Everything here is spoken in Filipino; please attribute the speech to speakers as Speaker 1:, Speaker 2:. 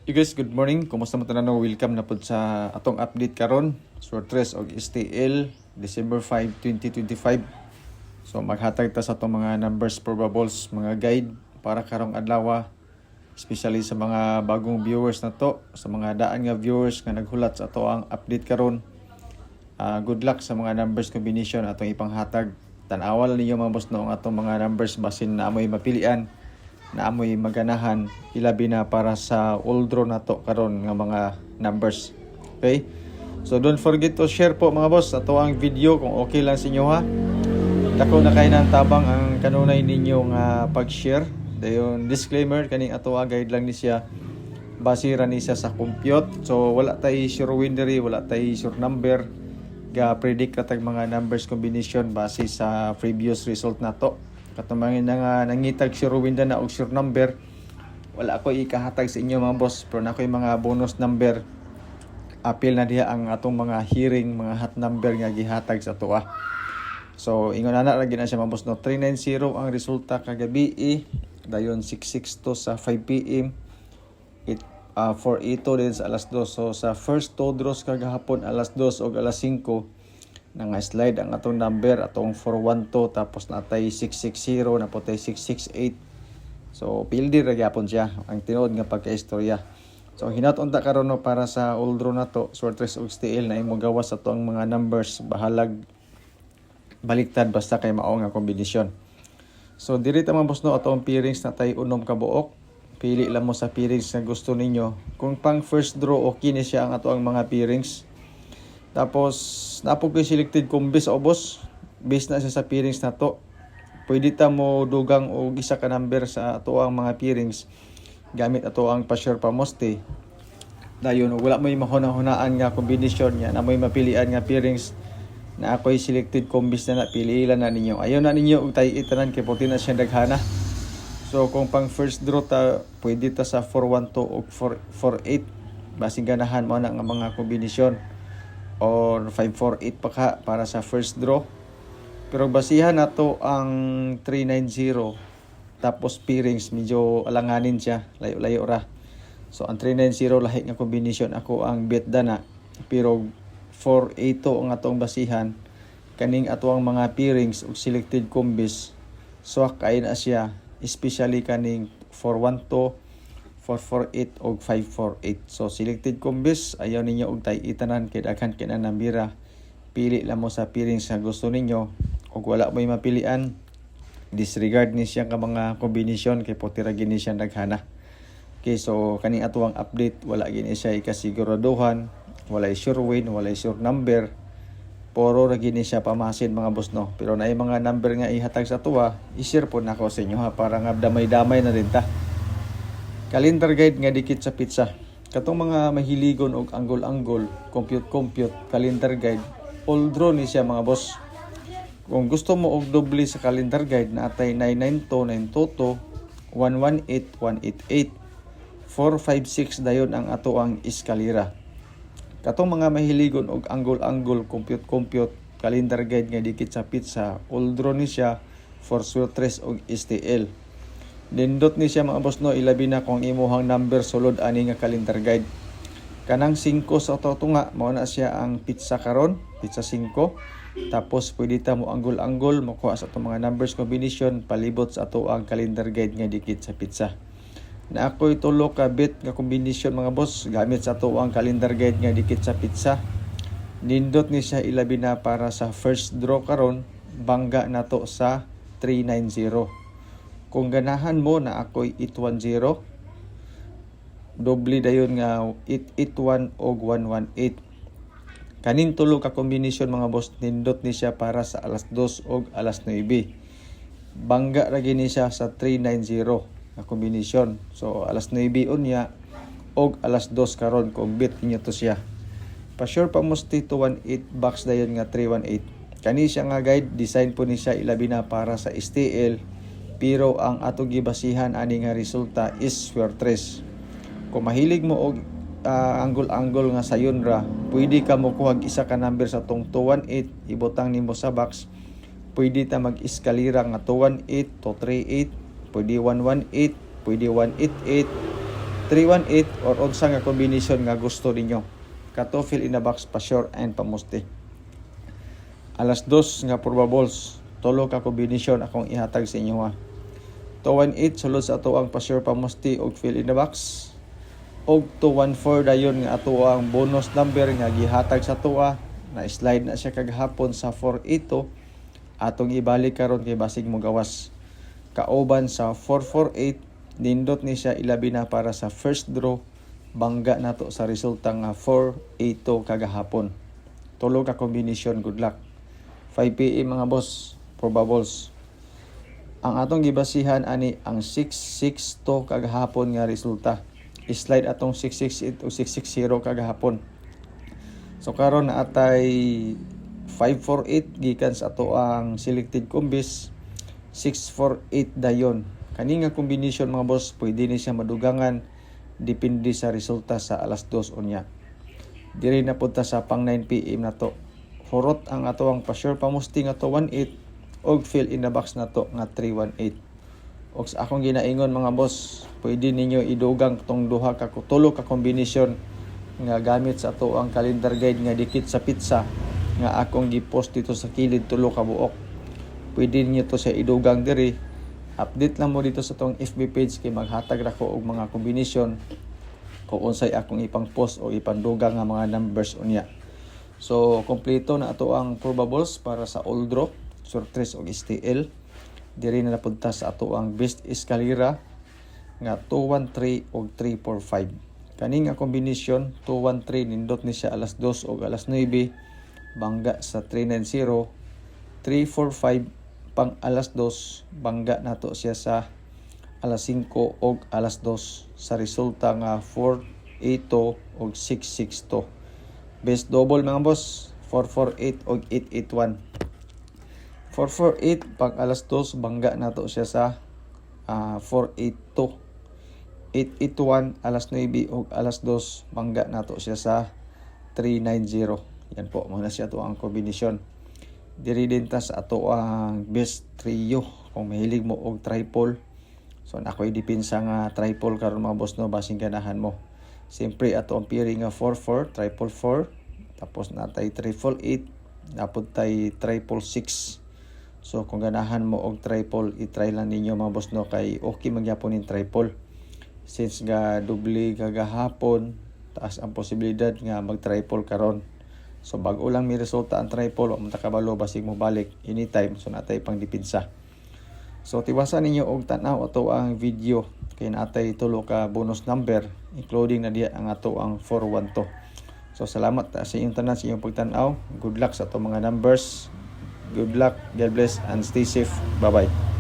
Speaker 1: You guys, good morning. Kumusta mo tanan? Welcome na po sa atong update karon. Sortres og STL December 5, 2025. So maghatag ta sa atong mga numbers probables, mga guide para karong adlaw, especially sa mga bagong viewers na to, sa mga daan nga viewers nga naghulat sa ato ang update karon. Good luck sa mga numbers combination atong ipanghatag. Tan-awal ninyo mga boss no ang atong mga numbers basin na amoy mapilian, na amoy maganahan, ilabi na para sa old draw na to karon nga mga numbers. Okay? So don't forget to share po mga boss ato ang video kung okay lang sa inyo ha. Dako na kay nang tabang ang kanunay ninyo nga pag-share. Dayon disclaimer kaning ato guide lang ni siya. Basira ni siya sa compute. So wala tay sure winner, wala tay sure number. Ga predict katag mga numbers combination base sa previous result na to. Katumangin na nga nangitag sure winner na og sure number. Wala ako ikahatag sa inyo mga boss, pero na ko'y mga bonus number. Apil na diha ang atong mga hearing, mga hot number nga gihatag sa tuwa. So ingon ana ra gid na siya mga boss no. 390 ang resulta kagabi, dayon 662 sa 5 PM. 482 din sa alas 2. So sa first two draws kagahapon alas 2 og alas 5 nga slide ang atong number, atong 412, tapos natay 660, napotay 668. So pildi ra gyapon siya ang tinuod nga pagkaistorya. So hinaton ta karon no para sa old draw na to, Sortres og STL na imo gawas ato ang mga numbers, bahalag baliktad basta kay mao nga kombinasyon. So diri ta man boss no atong pairings na tay unom ka buok. Pili lang mo sa pairings na gusto ninyo. Kung pang first draw okay ni siya ang ato ang mga pairings. Tapos napog ko'y selected combis o boss, based na siya sa pairings na to. Pwede ta mo dugang o isa ka number sa ato ang mga pairings gamit ato ang pa-sure pa moste. Dayon wala mo mahuna-hunaan nga kombinasyon niya na may mapilian nga pairings na ako'y selected combis na piliilan na ninyo. Ayaw na ninyo og tay itanan kay puti na siya daghana. So kung pang first draw ta, pwede ta sa 412 o 448. Basing ganahan mo na nga mga kombinasyon. Or 548 pa ka para sa first draw. Pero basihan na to ang 390. Tapos pairings, medyo alanganin siya. Layo-layo ra. So ang 390 lahi nga kombinasyon ako ang bet dana. Pero 482 ang atong basihan. Kaning ato ang mga pairings o selected combis. So kain na siya. Especially kaning 412, 448 o 548. So selected combis, ayaw ninyo og tay itanan kay daghan kay na nambira. Pili lang mo sa pairings nga gusto ninyo. Ug wala mo'y mapilian, disregard ni siya ka mga kombinasyon kay puti ra gini siya daghana. Okay, so kaning ato ang update, wala gini siya ikasiguraduhan, wala sure win, wala sure number. Puro ra gini siya pamasin mga boss no. Pero naay mga number nga ihatag sa tuwa, i-share po nako sa inyo ha para nga damay-damay na rin ta. Calendar guide nga dikit sa pizza. Katong mga mahiligon og angle-angle, compute, calendar guide, all draw ni siya mga boss. Kung gusto mo og doble sa calendar guide, naatay 992, 922, 118, 188, 456 dayon ang ato ang eskalera. Katong mga mahiligon og angle-angle, compute, calendar guide nga dikit sa pizza, all draw ni siya for Sortres og STL. Nindot ni siya mga boss no, ilabi na kung imuhang number sulod ani nga calendar guide. Kanang 5 sa to nga mao na siya ang pizza karon, pizza 5. Tapos pwede ta mo angle-angle makuha sa atong mga numbers combination palibot sa ato ang calendar guide nga dikit sa pizza. Na ako'y tulo ka bet nga kombinasyon mga boss gamit sa ato ang calendar guide nga dikit sa pizza. Nindot ni siya ilabi na para sa first draw karon, bangga na to sa 390. Kung ganahan mo na ako'y 810, doble dayon nga 881 og 118. Kaning tulo ka kombinasyon mga boss, nindot ni siya para sa alas 2 og alas 9. Bangga ra gini siya sa 390 na kombinasyon. So alas 9 unya og alas 2 karon kung bet niyo to siya. Pa sure pa mo 218 box dayon nga 318. Kani siya nga guide, design po ni siya ilabi na para sa STL. Pero ang ato gibasihan ani nga resulta is Sortres. Kung mahilig mo og angle-angle nga sayon ra, pwede ka mo kuhag isa ka number sa tong 218, ibutang nimo sa box. Pwede ta mag-eskalera nga 218 to 38, pwede 118, pwede 188, 318 or unsa nga combination nga gusto ninyo. Kato fill in the box pa sure and pamusti. Alas 2 nga probables, tulo ka combination akong ihatag sa inyo ha. 218 sulod sa ato ang pa sure pamusti og fill in the box. Og 214 dayon nga ato ang bonus number nga gihatag sa tuwa na slide na siya kagahapon sa 482 atong ibalik karon kay basig mo gawas. Kauban sa 448 nindot ni siya ilabi na para sa first draw bangga nato sa resulta nga 482 kagahapon. Tulo ka combination, good luck. 5 PM mga boss, probables. Ang atong gibasihan ani ang 662 kagahapon nga resulta. Slide atong 668 o 660 kagahapon. So karon na atay 548 gikan sa ato ang selected combis, 648 dayon. Kani nga combination mga boss pwede ni siya madugangan depende sa resulta sa alas 2 unya. Diri na punta sa pang 9 PM na to. Hurot ang ato ang pa sure pamusti nga to 18 og fill in the box na to nga 318. Og sa akong ginaingon mga boss, pwede ninyo idugang tong duha ka tulo ka combination nga gamit sa ato ang calendar guide nga dikit sa pizza nga akong gi-post dito sa kilid tulo ka buok. Pwede niyo to sa idugang diri. Update lang mo dito sa tong FB page kay maghatag ra ko og mga combination kung unsay akong ipang post o ipandugang nga mga numbers unya. So kompleto na ato ang probables para sa all draw, surprise og STL. Diri na napunta sa ato ang best escalera nga 213 og 345. Kani nga combination 213 nindot ni siya alas 2 og alas 9 bangga sa 390. 345 pang alas 2 bangga nato siya sa alas 5 og alas 2 sa resulta nga 482 og 662. Best double mga boss 448 og 881. 448 pag alas 2 bangga nato siya sa 482. 881 alas 9 o alas 2 bangga nato siya sa 390. Yan po muna siya to ang kombinasyon. Diri din ta sa ato ang best trio kung mahilig mo og triple. So nakoy depensa nga triple karon mga boss no basing ganahan mo. Siyempre ato ang pairing nga 44, triple 4, tapos natay triple 8, napod tay triple 6. So kung ganahan mo og triple, i-try lang ninyo mga boss no kay okay magyapon ning triple. Since nga doble kagahapon, taas ang posibilidad nga mag-triple karon. So bago lang may resulta ang triple, o matakabalo basig mo balik anytime, so natay pang dipinsa. So tiwasan ninyo og tan-aw ato ang video kay natay tulo ka bonus number including na diha ang ato ang 412. So salamat sa inyong tanan sa inyong pagtan-aw. Good luck sa ato mga numbers. Good luck, God bless, and stay safe. Bye-bye.